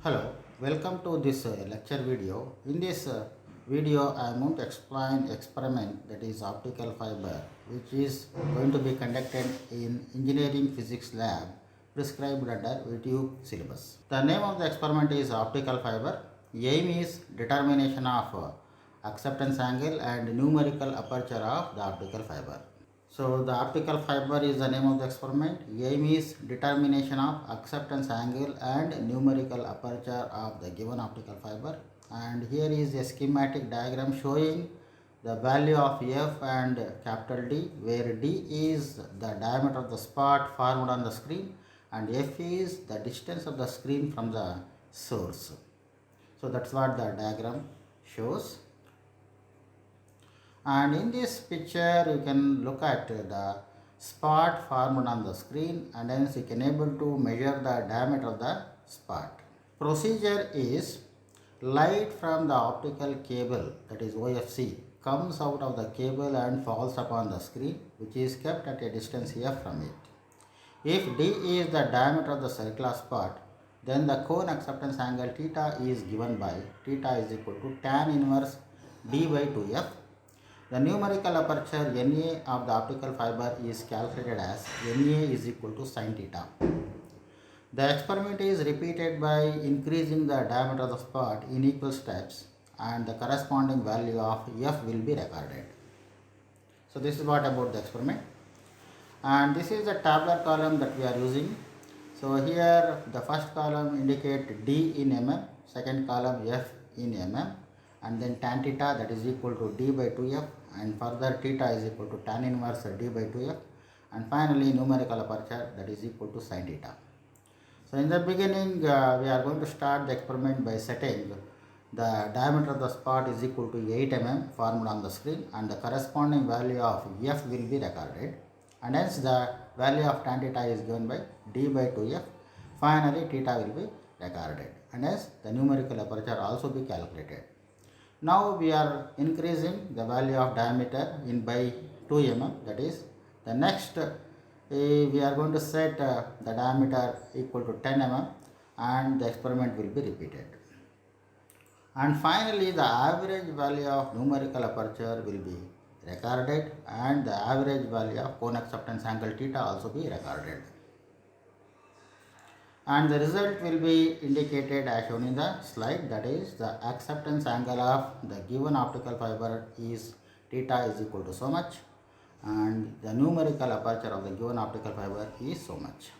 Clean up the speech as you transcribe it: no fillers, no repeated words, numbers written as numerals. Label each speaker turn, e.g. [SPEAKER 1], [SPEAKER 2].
[SPEAKER 1] Hello, welcome to this lecture video. In this video, I am going to explain experiment that is optical fiber, which is going to be conducted in engineering physics lab prescribed under VTU syllabus. The name of the experiment is optical fiber. Aim is determination of acceptance angle and numerical aperture of the optical fiber. So the optical fiber is the name of the experiment. Aim is determination of acceptance angle and numerical aperture of the given optical fiber. And here is a schematic diagram showing the value of F and capital D, where D is the diameter of the spot formed on the screen and F is the distance of the screen from the source. So that's what the diagram shows. And in this picture you can look at the spot formed on the screen, and hence you can able to measure the diameter of the spot. Procedure is light from the optical cable, that is OFC, comes out of the cable and falls upon the screen, which is kept at a distance F from it. If D is the diameter of the circular spot, then the cone acceptance angle theta is given by theta is equal to tan inverse D by 2F. The numerical aperture Na of the optical fiber is calculated as Na is equal to sin theta. The experiment is repeated by increasing the diameter of the spot in equal steps, and the corresponding value of F will be recorded. So this is what about the experiment. And this is the tabular column that we are using. So here the first column indicate D in mm, second column F in mm, and then tan theta, that is equal to D by 2F, and further theta is equal to tan inverse D by 2F, and finally numerical aperture, that is equal to sin theta. So in the beginning we are going to start the experiment by setting the diameter of the spot is equal to 8 mm formed on the screen, and the corresponding value of F will be recorded, and hence the value of tan theta is given by D by 2F. Finally theta will be recorded, and hence the numerical aperture also be calculated. Now we are increasing the value of diameter in by 2 mm, that is the next we are going to set the diameter equal to 10 mm, and the experiment will be repeated. And finally the average value of numerical aperture will be recorded, and the average value of cone acceptance angle theta also be recorded. And the result will be indicated as shown in the slide, that is the acceptance angle of the given optical fiber is theta is equal to so much, and the numerical aperture of the given optical fiber is so much.